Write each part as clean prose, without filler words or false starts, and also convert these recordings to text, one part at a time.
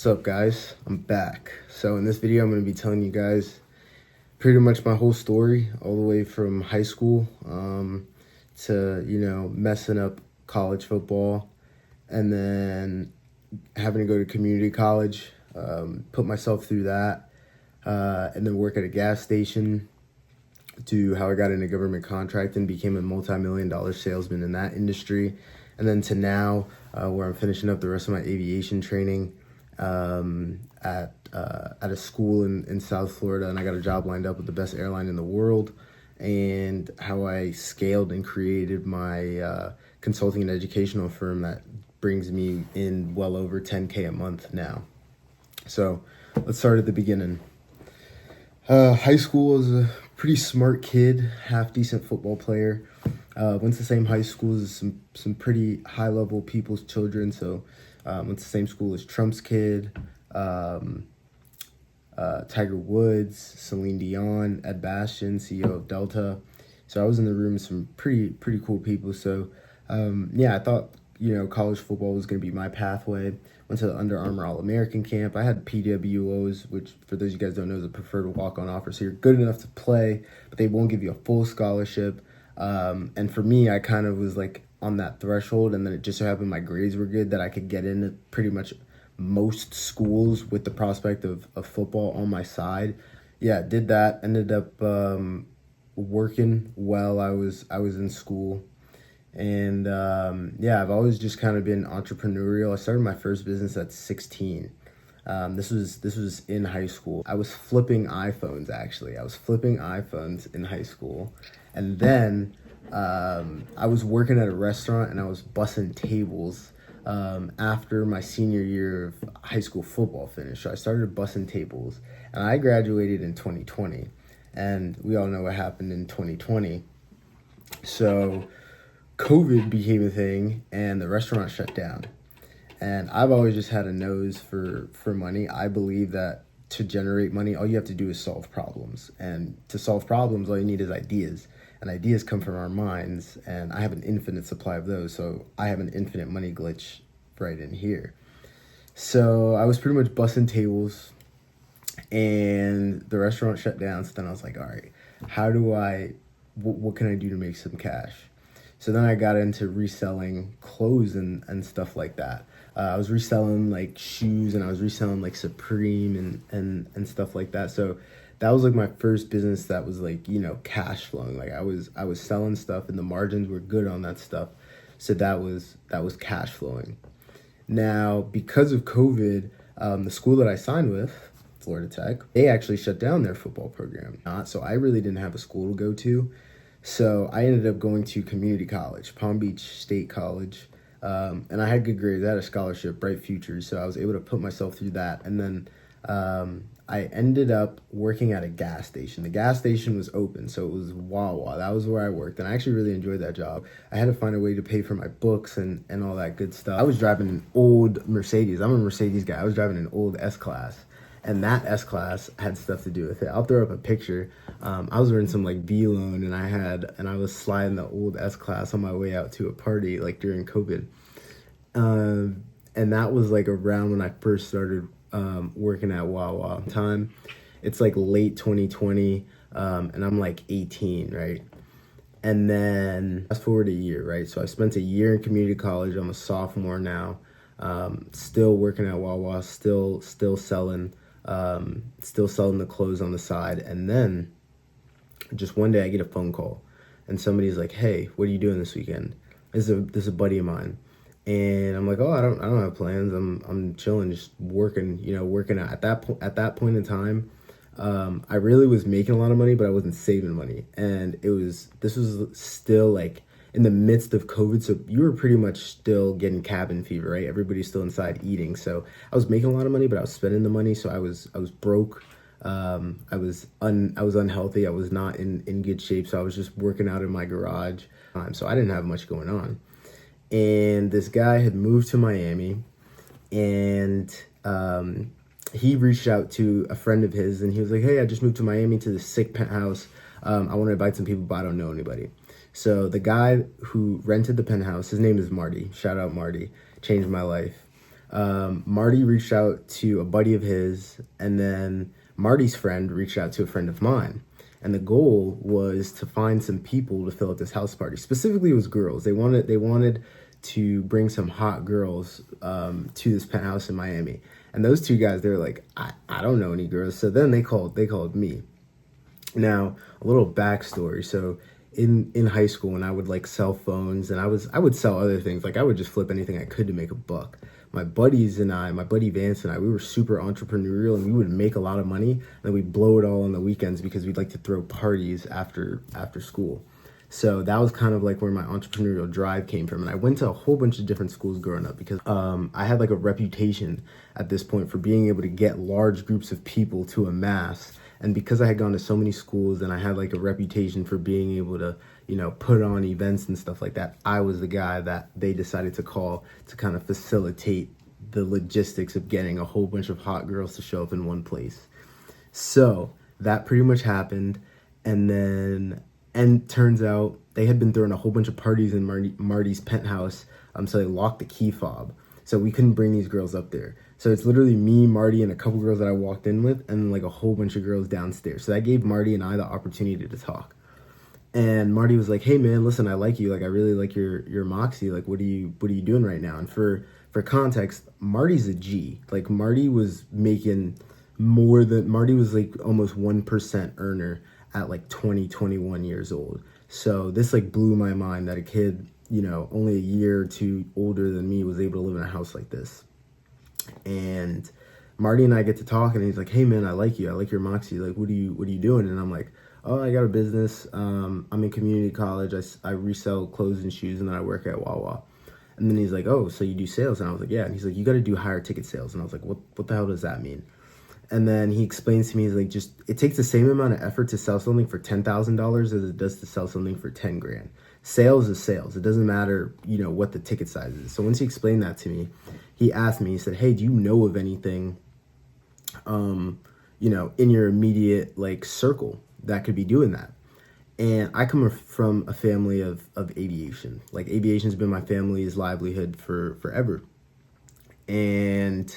What's up, guys? I'm back. So in this video, I'm going to be telling you guys pretty much my whole story, all the way from high school to, messing up college football, and then having to go to community college, put myself through that, and then work at a gas station, to how I got into government contract and became a multi-million-dollar salesman in that industry, and then to now where I'm finishing up the rest of my aviation training at a school in South Florida, and I got a job lined up with the best airline in the world, and how I scaled and created my consulting and educational firm that brings me in well over 10K a month now. So let's start at the beginning. High school, was a pretty smart kid, half decent football player. Went to the same high school as some pretty high level people's children. So went to the same school as Trump's kid, Tiger Woods, Celine Dion, Ed Bastian, CEO of Delta. So I was in the room with some pretty cool people. So I thought college football was going to be my pathway. Went to the Under Armour All-American camp. I had PWOs, which for those of you guys don't know is a preferred walk-on offer. So you're good enough to play, but they won't give you a full scholarship. And for me, I kind of was like on that threshold, and then it just so happened my grades were good that I could get into pretty much most schools with the prospect of football on my side. Yeah, did that. Ended up working while I was in school. And I've always just kind of been entrepreneurial. I started my first business at 16. This was in high school. I was flipping iPhones, actually. I was flipping iPhones in high school. And then I was working at a restaurant, and I was bussing tables after my senior year of high school football finished. So I started bussing tables, and I graduated in 2020. And we all know what happened in 2020. So COVID became a thing, and the restaurant shut down. And I've always just had a nose for money. I believe that to generate money, all you have to do is solve problems. And to solve problems, all you need is ideas. And ideas come from our minds, and I have an infinite supply of those. So I have an infinite money glitch right in here. So I was pretty much bussing tables, and the restaurant shut down. So then I was like, all right, what can I do to make some cash? So then I got into reselling clothes and stuff like that. I was reselling like shoes, and I was reselling like Supreme and stuff like that. So that was like my first business that was like, cash flowing. Like I was selling stuff, and the margins were good on that stuff. So that was cash flowing. Now, because of COVID, the school that I signed with, Florida Tech, they actually shut down their football program. So I really didn't have a school to go to. So I ended up going to community college, Palm Beach State College, and I had good grades. I had a scholarship, bright future, so I was able to put myself through that. And then I ended up working at a gas station. The gas station was open, so it was Wawa. That was where I worked, and I actually really enjoyed that job. I had to find a way to pay for my books and all that good stuff. I was driving an old Mercedes. I'm a Mercedes guy. I was driving an old S-Class. And that S-Class had stuff to do with it. I'll throw up a picture. I was wearing some like V-Lone, and I was sliding the old S-Class on my way out to a party like during COVID. And that was like around when I first started working at Wawa. Time, it's like late 2020, and I'm like 18, right? And then fast forward a year, right? So I spent a year in community college. I'm a sophomore now. Still working at Wawa. Still selling. Still selling the clothes on the side. And then just one day I get a phone call, and somebody's like, "Hey, what are you doing this weekend?" This is a buddy of mine. And I'm like, "Oh, I don't have plans. I'm chilling, just working out." At that point in time, I really was making a lot of money, but I wasn't saving money. And this was still like in the midst of COVID, so you were pretty much still getting cabin fever, right? Everybody's still inside eating. So I was making a lot of money, but I was spending the money. So I was broke. I was unhealthy. I was not in good shape. So I was just working out in my garage. So I didn't have much going on. And this guy had moved to Miami, and he reached out to a friend of his, and he was like, "Hey, I just moved to Miami to this sick penthouse. I want to invite some people, but I don't know anybody." So the guy who rented the penthouse, his name is Marty. Shout out Marty. Changed my life. Marty reached out to a buddy of his, and then Marty's friend reached out to a friend of mine. And the goal was to find some people to fill out this house party. Specifically, it was girls. They wanted to bring some hot girls to this penthouse in Miami. And those two guys, they were like, I don't know any girls. So then they called me. Now, a little backstory. So in high school, when I would like sell phones, and I would sell other things, like I would just flip anything I could to make a buck. My buddies and my buddy Vance and I, we were super entrepreneurial, and we would make a lot of money, and then we'd blow it all on the weekends because we'd like to throw parties after school. So that was kind of like where my entrepreneurial drive came from. And I went to a whole bunch of different schools growing up because I had like a reputation at this point for being able to get large groups of people to amass. And because I had gone to so many schools and I had like a reputation for being able to, put on events and stuff like that, I was the guy that they decided to call to kind of facilitate the logistics of getting a whole bunch of hot girls to show up in one place. So that pretty much happened. And turns out they had been throwing a whole bunch of parties in Marty's penthouse. So they locked the key fob. So we couldn't bring these girls up there. So it's literally me, Marty, and a couple girls that I walked in with, and like a whole bunch of girls downstairs. So that gave Marty and I the opportunity to talk. And Marty was like, "Hey man, listen, I like you. Like I really like your moxie. Like what are you doing right now?" And for context, Marty's a G. Like Marty was making Marty was like almost 1% earner at like 21 years old. So this like blew my mind that a kid, only a year or two older than me was able to live in a house like this. And Marty and I get to talk, and he's like, "Hey man, I like you. I like your moxie. Like, what are you doing?" And I'm like, "Oh, I got a business. I'm in community college. I resell clothes and shoes, and then I work at Wawa." And then he's like, "Oh, so you do sales?" And I was like, "Yeah." And he's like, "You got to do higher ticket sales." And I was like, "What the hell does that mean?" And then he explains to me, he's like, it takes the same amount of effort to sell something for $10,000 as it does to sell something for 10 grand. Sales is sales. It doesn't matter, what the ticket size is. So once he explained that to me, he asked me, he said, "Hey, do you know of anything, in your immediate like circle that could be doing that?" And I come from a family of aviation. Like aviation's been my family's livelihood for forever. And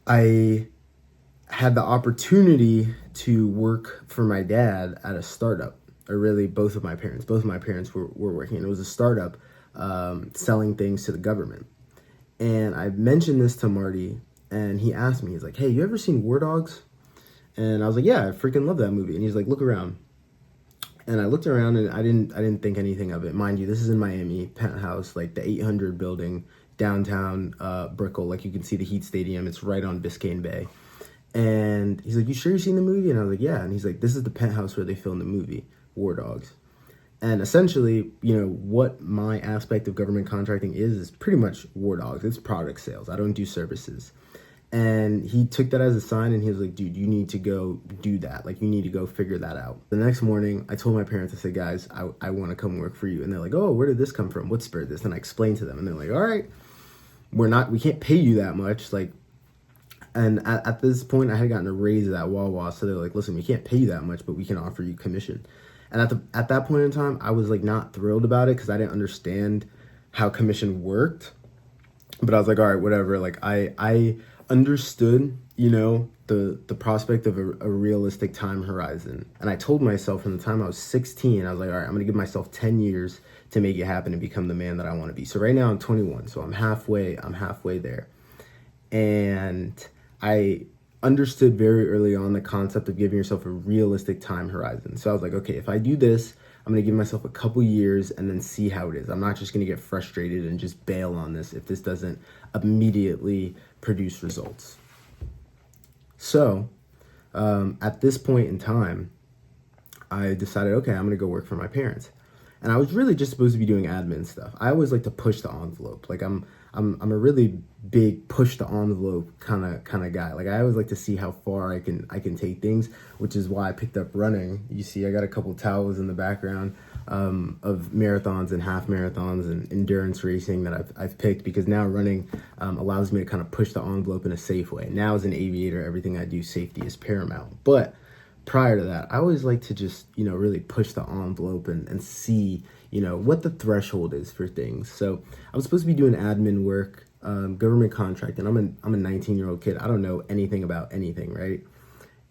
I had the opportunity to work for my dad at a startup, or really both of my parents were working, and it was a startup selling things to the government. And I mentioned this to Marty, and he asked me, he's like, "Hey, you ever seen War Dogs?" And I was like, "Yeah, I freaking love that movie." And he's like, "Look around." And I looked around, and I didn't think anything of it. Mind you, this is in Miami, penthouse, like the 800 building, downtown Brickell. Like you can see the Heat Stadium. It's right on Biscayne Bay. And he's like, "You sure you've seen the movie?" And I was like, "Yeah." And he's like, "This is the penthouse where they filmed the movie, War Dogs." And essentially, what my aspect of government contracting is pretty much War Dogs. It's product sales. I don't do services. And he took that as a sign, and he was like, "Dude, you need to go do that. Like, you need to go figure that out." The next morning, I told my parents, I said, "Guys, I want to come work for you." And they're like, "Oh, where did this come from? What spurred this?" And I explained to them, and they're like, "All right, we can't pay you that much." Like, and at this point, I had gotten a raise at Wawa, so they're like, "Listen, we can't pay you that much, but we can offer you commission." And at that point in time, I was like not thrilled about it because I didn't understand how commission worked. But I was like, all right, whatever. Like I understood, the prospect of a realistic time horizon. And I told myself from the time I was 16, I was like, all right, I'm gonna give myself 10 years to make it happen and become the man that I want to be. So right now I'm 21, so I'm halfway there. And I understood very early on the concept of giving yourself a realistic time horizon. So I was like, okay, if I do this, I'm going to give myself a couple years and then see how it is. I'm not just going to get frustrated and just bail on this if this doesn't immediately produce results. So at this point in time, I decided, okay, I'm going to go work for my parents. And I was really just supposed to be doing admin stuff. I always like to push the envelope. Like I'm a really big push the envelope kind of guy. Like I always like to see how far I can take things, which is why I picked up running. You see, I got a couple towels in the background of marathons and half marathons and endurance racing that I've picked, because now running allows me to kind of push the envelope in a safe way. Now as an aviator, everything I do, safety is paramount. But prior to that, I always like to just, really push the envelope and see, what the threshold is for things. So I was supposed to be doing admin work government contracting. I'm a 19-year-old kid. I don't know anything about anything, right?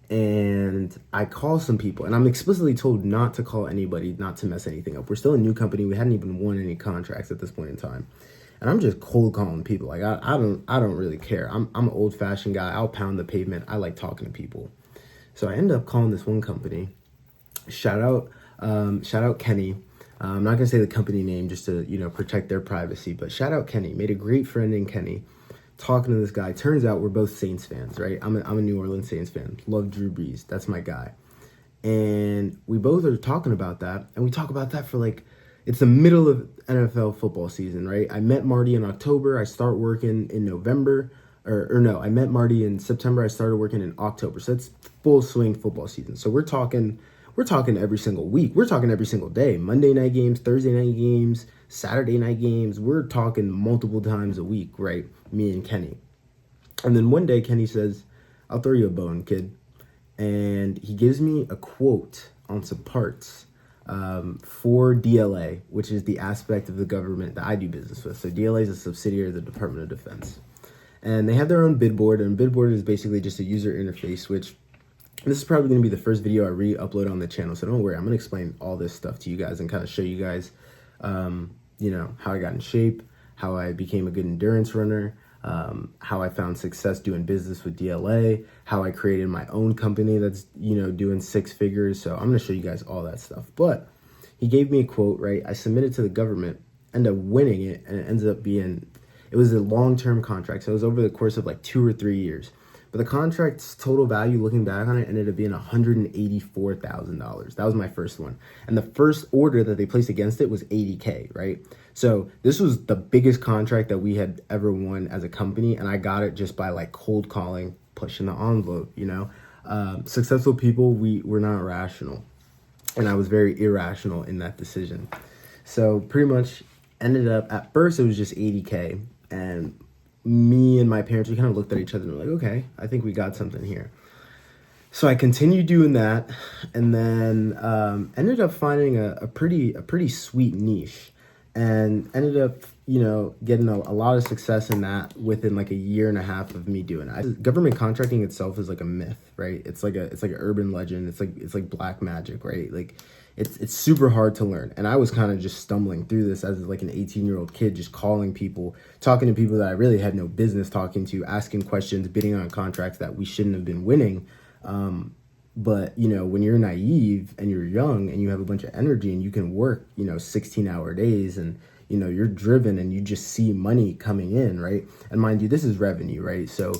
And I call some people, and I'm explicitly told not to call anybody, not to mess anything up. We're still a new company. We hadn't even won any contracts at this point in time. And I'm just cold calling people. Like I don't really care. I'm an old fashioned guy. I'll pound the pavement. I like talking to people. So I ended up calling this one company. Shout out Kenny. I'm not gonna say the company name just to protect their privacy, but shout out Kenny. Made a great friend in Kenny. Talking to this guy. Turns out we're both Saints fans, right? I'm a New Orleans Saints fan. Love Drew Brees. That's my guy. And we both are talking about that, and we talk about that for like, it's the middle of NFL football season, right? I met Marty in October. I start working in November, or no, I met Marty in September. I started working in October. So it's full swing football season. So we're talking every single week. We're talking every single day. Monday night games, Thursday night games, Saturday night games. We're talking multiple times a week, right? Me and Kenny. And then one day Kenny says, "I'll throw you a bone, kid." And he gives me a quote on some parts for DLA, which is the aspect of the government that I do business with. So DLA is a subsidiary of the Department of Defense. And they have their own bid board, and bid board is basically just a user interface, which this is probably going to be the first video I re-upload on the channel. So don't worry, I'm going to explain all this stuff to you guys and kind of show you guys, how I got in shape, how I became a good endurance runner, how I found success doing business with DLA, how I created my own company that's, doing 6 figures. So I'm going to show you guys all that stuff. But he gave me a quote, right? I submitted to the government, ended up winning it, and it ends up being, it was a long-term contract. So it was over the course of like 2 or 3 years. But the contract's total value, looking back on it, ended up being $184,000. That was my first one. And the first order that they placed against it was $80K, right? So this was the biggest contract that we had ever won as a company. And I got it just by like cold calling, pushing the envelope, Successful people, we're not rational. And I was very irrational in that decision. So pretty much ended up, at first it was just $80K. And me and my parents, we kind of looked at each other and were like, okay, I think we got something here. So I continued doing that, and then ended up finding a pretty sweet niche, and ended up getting a lot of success in that within like a year and a half of me doing it. Government contracting itself is like a myth, right? It's like an urban legend. It's like black magic, right? Like it's super hard to learn. And I was kind of just stumbling through this as like an 18-year-old kid, just calling people, talking to people that I really had no business talking to, asking questions, bidding on contracts that we shouldn't have been winning. But when you're naive and you're young and you have a bunch of energy and you can work, 16-hour days, and you're driven and you just see money coming in, right? And mind you, this is revenue, right? So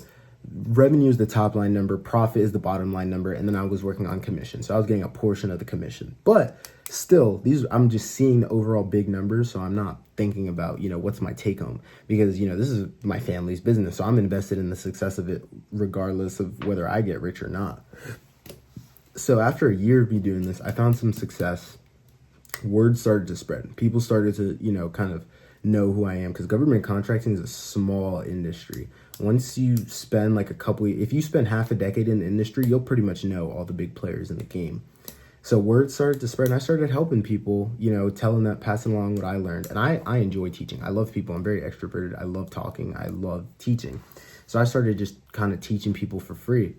revenue is the top line number, profit is the bottom line number, and then I was working on commission. So I was getting a portion of the commission. But still, I'm just seeing the overall big numbers, so I'm not thinking about, what's my take home, because, this is my family's business. So I'm invested in the success of it regardless of whether I get rich or not. So after a year of me doing this, I found some success. Word started to spread. People started to, kind of know who I am, because government contracting is a small industry. Once you spend if you spend half a decade in the industry, you'll pretty much know all the big players in the game. So word started to spread, and I started helping people, passing along what I learned. And I enjoy teaching. I love people. I'm very extroverted. I love talking. I love teaching. So I started just kind of teaching people for free.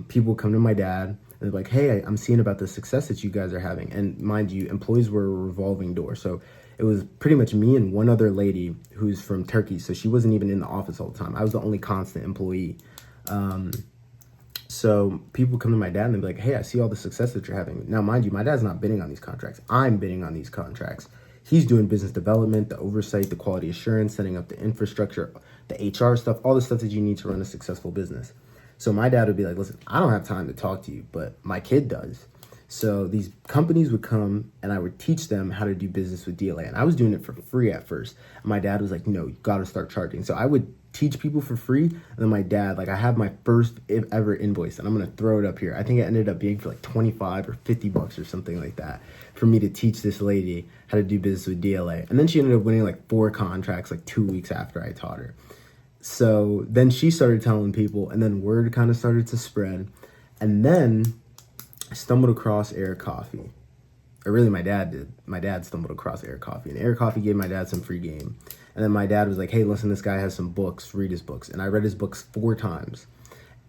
People come to my dad, and they're like, "Hey, I'm seeing about the success that you guys are having." And mind you, employees were a revolving door. So it was pretty much me and one other lady who's from Turkey. So she wasn't even in the office all the time. I was the only constant employee. So people come to my dad and they're like, "Hey, I see all the success that you're having." Now, mind you, my dad's not bidding on these contracts. I'm bidding on these contracts. He's doing business development, the oversight, the quality assurance, setting up the infrastructure, the HR stuff, all the stuff that you need to run a successful business. So my dad would be like, "Listen, I don't have time to talk to you, but my kid does." So these companies would come and I would teach them how to do business with DLA. And I was doing it for free at first. And my dad was like, "No, you got to start charging." So I would teach people for free. And then my dad, I have my first ever invoice, and I'm going to throw it up here. I think it ended up being for like 25 or 50 bucks or something like that for me to teach this lady how to do business with DLA. And then she ended up winning like 4 contracts like 2 weeks after I taught her. So then she started telling people, and then word kind of started to spread. And then I stumbled across Air Coffee. Or really, my dad did. My dad stumbled across Air Coffee. And Air Coffee gave my dad some free game. And then my dad was like, hey, listen, this guy has some books, read his books. And I read his books 4 times.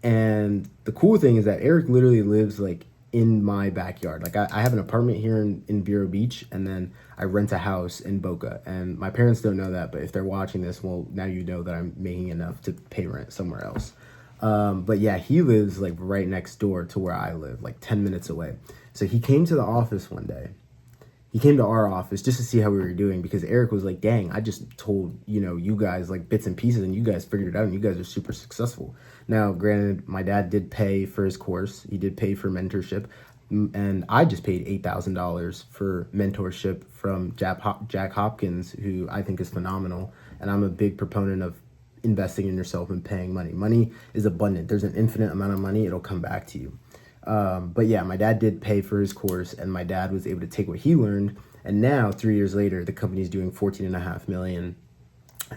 And the cool thing is that Eric literally lives like in my backyard. Like I have an apartment here in Vero Beach, and then I rent a house in Boca. And my parents don't know that, but if they're watching this, well, now you know that I'm making enough to pay rent somewhere else. But yeah, he lives like right next door to where I live, like 10 minutes away. So he came to the office one day. He came to our office just to see how we were doing, because Eric was like, dang, I just told, you guys like bits and pieces, and you guys figured it out, and you guys are super successful. Now, granted, my dad did pay for his course. He did pay for mentorship. And I just paid $8,000 for mentorship from Jack Hopkins, who I think is phenomenal. And I'm a big proponent of investing in yourself and paying money. Money is abundant. There's an infinite amount of money. It'll come back to you. But yeah, my dad did pay for his course, and my dad was able to take what he learned. And now 3 years later, the company's doing $14.5 million.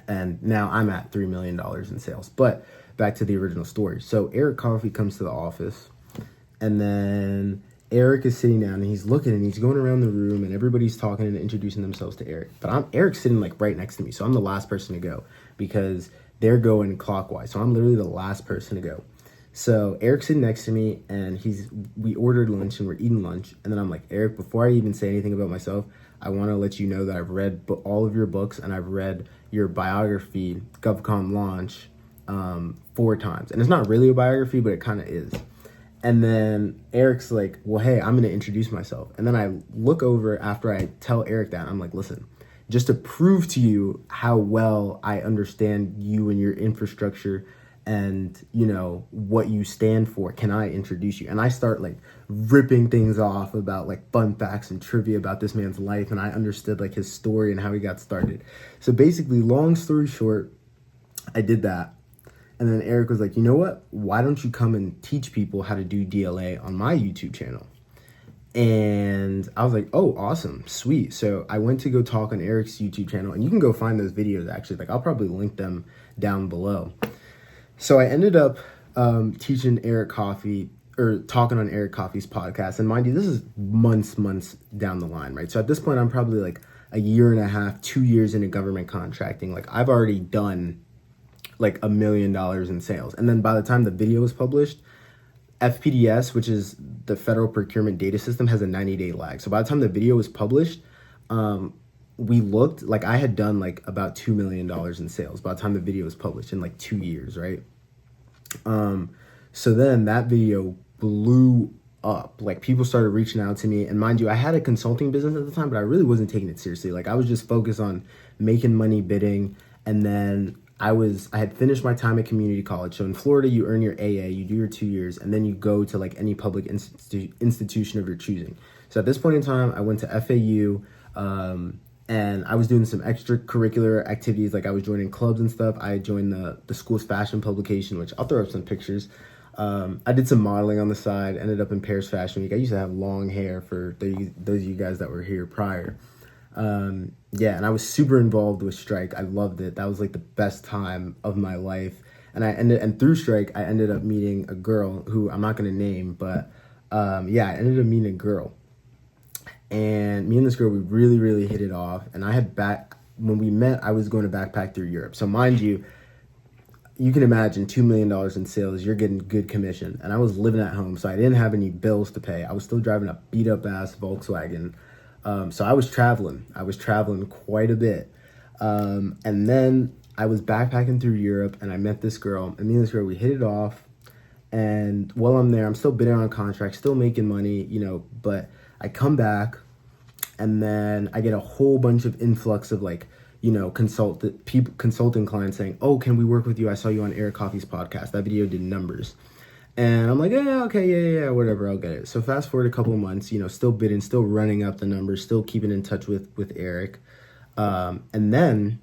And now I'm at $3 million in sales. But back to the original story. So Eric Coffey comes to the office, and then Eric is sitting down, and he's looking, and he's going around the room, and everybody's talking and introducing themselves to Eric. But Eric's sitting like right next to me. So I'm the last person to go, because they're going clockwise. So I'm literally the last person to go. So Eric's sitting next to me, and we ordered lunch, and we're eating lunch. And then I'm like, Eric, before I even say anything about myself, I want to let you know that I've read all of your books, and I've read your biography, GovCon Launch, 4 times. And it's not really a biography, but it kind of is. And then Eric's like, well, hey, I'm going to introduce myself. And then I look over after I tell Eric that. I'm like, listen, just to prove to you how well I understand you and your infrastructure and, what you stand for, can I introduce you? And I start like ripping things off about like fun facts and trivia about this man's life. And I understood like his story and how he got started. So basically, long story short, I did that. And then Eric was like, you know what? Why don't you come and teach people how to do DLA on my YouTube channel? And I was like, oh, awesome, sweet. So I went to go talk on Eric's YouTube channel, and you can go find those videos actually. Like I'll probably link them down below. So I ended up teaching Eric Coffey, or talking on Eric Coffey's podcast. And mind you, this is months down the line, right? So at this point, I'm probably like a year and a half, 2 years into government contracting. Like I've already done like $1 million in sales. And then by the time the video was published, FPDS, which is the Federal Procurement Data System, has a 90-day lag. So by the time the video was published, we looked like I had done like about $2 million in sales by the time the video was published in like 2 years, right? So then that video blew up. Like people started reaching out to me, and mind you, I had a consulting business at the time, but I really wasn't taking it seriously. Like I was just focused on making money bidding. And then I had finished my time at community college. So in Florida, you earn your AA, you do your 2 years, and then you go to like any public institution of your choosing. So at this point in time, I went to FAU, and I was doing some extracurricular activities. Like I was joining clubs and stuff. I joined the school's fashion publication, which I'll throw up some pictures. I did some modeling on the side, ended up in Paris Fashion Week. I used to have long hair for those of you guys that were here prior. Yeah, and I was super involved with Strike. I loved it. That was like the best time of my life. And through Strike, I ended up meeting a girl who I'm not going to name, but yeah, I ended up meeting a girl. And me and this girl, we really, really hit it off. And when we met, I was going to backpack through Europe. So mind you, you can imagine $2 million in sales, you're getting good commission. And I was living at home, so I didn't have any bills to pay. I was still driving a beat up ass Volkswagen. So I was traveling quite a bit. And then I was backpacking through Europe, and I met this girl, and me and this girl, we hit it off. And while I'm there, I'm still bidding on contracts, still making money, but I come back, and then I get a whole bunch of influx of like, consulting clients saying, oh, can we work with you? I saw you on Eric Coffey's podcast. That video did numbers. And I'm like, yeah, okay, yeah, whatever, I'll get it. So fast forward a couple of months, still bidding, still running up the numbers, still keeping in touch with Eric. And then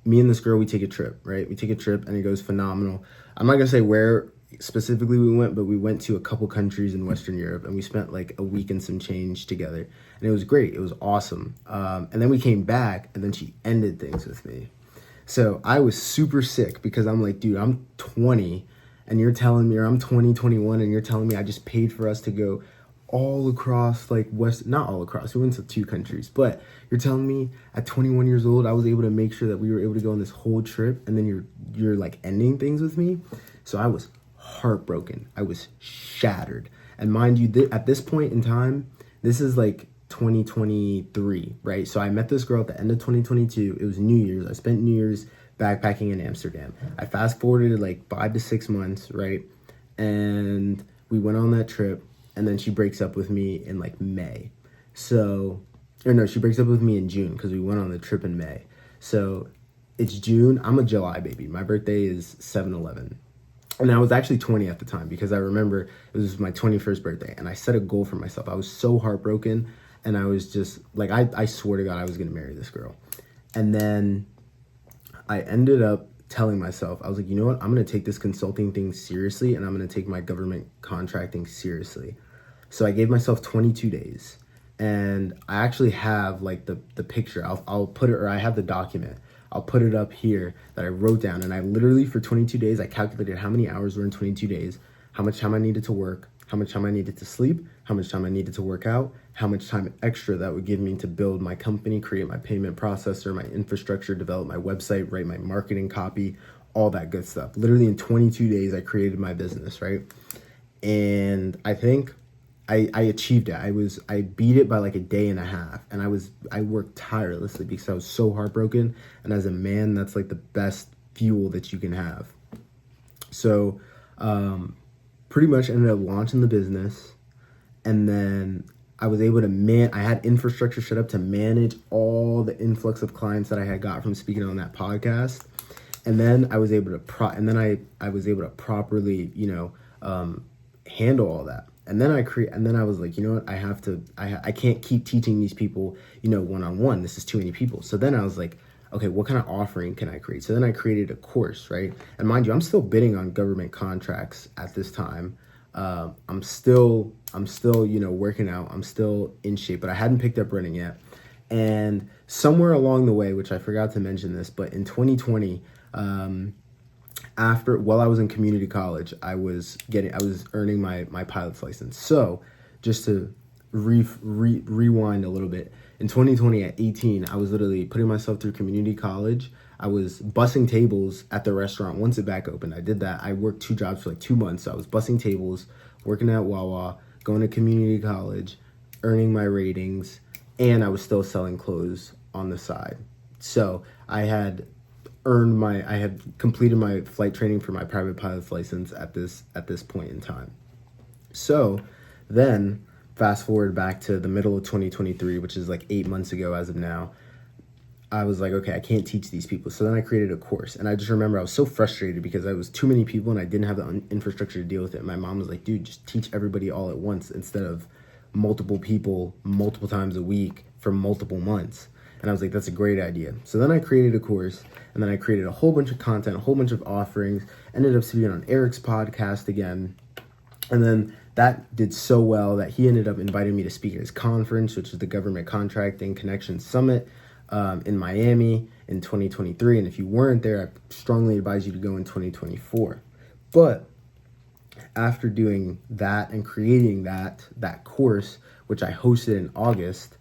me and this girl, we take a trip, right? We take a trip, and it goes phenomenal. I'm not going to say where specifically we went, but we went to a couple countries in Western Europe, and we spent like a week and some change together. And it was great. It was awesome. And then we came back, and then she ended things with me. So I was super sick, because I'm like, dude, I'm 20, and you're telling me, or I'm 20, 21, and you're telling me I just paid for us to go all across like not all across, we went to 2 countries, but you're telling me at 21 years old I was able to make sure that we were able to go on this whole trip, and then you're like ending things with me? So I was heartbroken. I was shattered. And mind you, at this point in time, this is like 2023, right? So I met this girl at the end of 2022. It was New Year's. I spent New Year's backpacking in Amsterdam. I fast forwarded like 5 to 6 months, right? And we went on that trip, and then she breaks up with me in like May. So, or no, she breaks up with me in June because we went on the trip in May. So it's June. I'm a July baby. My birthday is 7/11. And I was actually 20 at the time, because I remember it was my 21st birthday, and I set a goal for myself. I was so heartbroken, and I was just like, I swore to God I was going to marry this girl. And then I ended up telling myself, I was like, you know what? I'm going to take this consulting thing seriously, and I'm going to take my government contracting seriously. So I gave myself 22 days, and I actually have like the picture. I'll put it, or I have the document. I'll put it up here that I wrote down, and I literally for 22 days, I calculated how many hours were in 22 days, how much time I needed to work, how much time I needed to sleep, how much time I needed to work out, how much time extra that would give me to build my company, create my payment processor, my infrastructure, develop my website, write my marketing copy, all that good stuff. Literally in 22 days, I created my business, right? And I think I achieved it. I beat it by like a day and a half, and I worked tirelessly because I was so heartbroken. And as a man, that's like the best fuel that you can have. So, pretty much ended up launching the business, and then I was able to I had infrastructure set up to manage all the influx of clients that I had got from speaking on that podcast. And then I was able to I was able to properly, handle all that. And then I was like, you know what, I can't keep teaching these people, one-on-one. This is too many people. So then I was like, okay, what kind of offering can I create? So then I created a course, right? And mind you, I'm still bidding on government contracts at this time. I'm still, working out. I'm still in shape, but I hadn't picked up running yet. And somewhere along the way, which I forgot to mention this, but in 2020, while I was in community college, I was earning my pilot's license. So just to rewind a little bit, in 2020 at 18, I was literally putting myself through community college. I was bussing tables at the restaurant once it back opened. I did that. I worked 2 jobs for like 2 months. So I was bussing tables, working at Wawa, going to community college, earning my ratings, and I was still selling clothes on the side. So I had completed my flight training for my private pilot's license at this point in time. So then fast forward back to the middle of 2023, which is like 8 months ago as of now. I was like, okay, I can't teach these people. So then I created a course, and I just remember I was so frustrated because I was too many people and I didn't have the infrastructure to deal with it. My mom was like, dude, just teach everybody all at once instead of multiple people multiple times a week for multiple months. And I was like, that's a great idea. So then I created a course, and then I created a whole bunch of content, a whole bunch of offerings, ended up speaking on Eric's podcast again. And then that did so well that he ended up inviting me to speak at his conference, which is the Government Contracting Connection Summit in Miami in 2023. And if you weren't there, I strongly advise you to go in 2024. But after doing that and creating that course, which I hosted in August,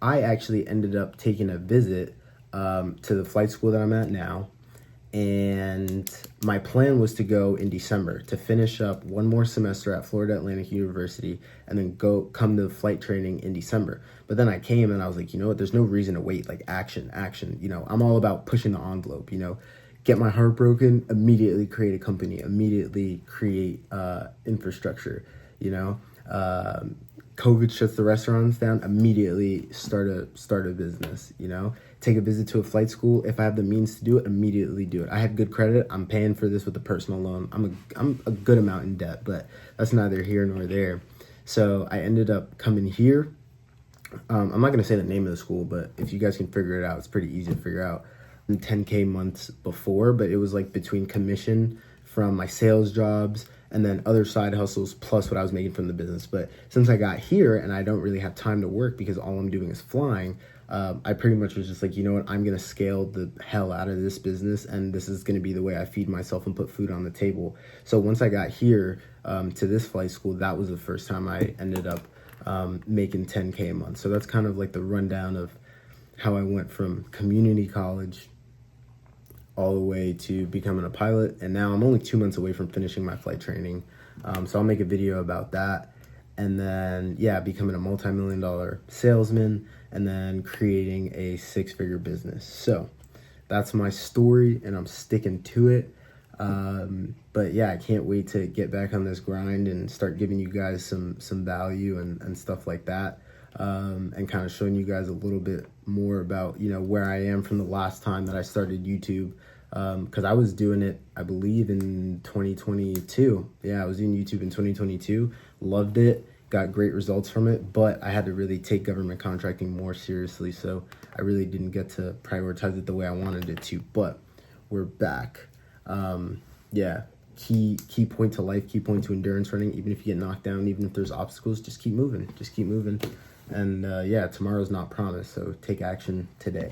I actually ended up taking a visit to the flight school that I'm at now. And my plan was to go in December to finish up one more semester at Florida Atlantic University and then come to flight training in December. But then I came and I was like, you know what, there's no reason to wait, like action. I'm all about pushing the envelope, get my heart broken, immediately create a company, immediately create infrastructure, COVID shuts the restaurants down, immediately start a business, take a visit to a flight school. If I have the means to do it, immediately do it. I have good credit. I'm paying for this with a personal loan. I'm a good amount in debt, but that's neither here nor there. So I ended up coming here. I'm not going to say the name of the school, but if you guys can figure it out, it's pretty easy to figure out. 10K months before, but it was like between commission from my sales jobs and then other side hustles plus what I was making from the business. But since I got here and I don't really have time to work because all I'm doing is flying, I pretty much was just like, you know what, I'm going to scale the hell out of this business, and this is going to be the way I feed myself and put food on the table. So once I got here to this flight school, that was the first time I ended up making 10K a month. So that's kind of like the rundown of how I went from community college all the way to becoming a pilot. And now I'm only 2 months away from finishing my flight training. So I'll make a video about that. And then, yeah, becoming a multi-million-dollar salesman, and then creating a 6-figure business. So that's my story, and I'm sticking to it. But yeah, I can't wait to get back on this grind and start giving you guys some value and stuff like that. And kind of showing you guys a little bit more about, where I am from the last time that I started YouTube. Because I was doing it, I believe, in 2022. Yeah, I was doing YouTube in 2022. Loved it. Got great results from it. But I had to really take government contracting more seriously. So I really didn't get to prioritize it the way I wanted it to. But we're back. Yeah, key point to life, key point to endurance running. Even if you get knocked down, even if there's obstacles, just keep moving. And yeah, tomorrow's not promised. So take action today.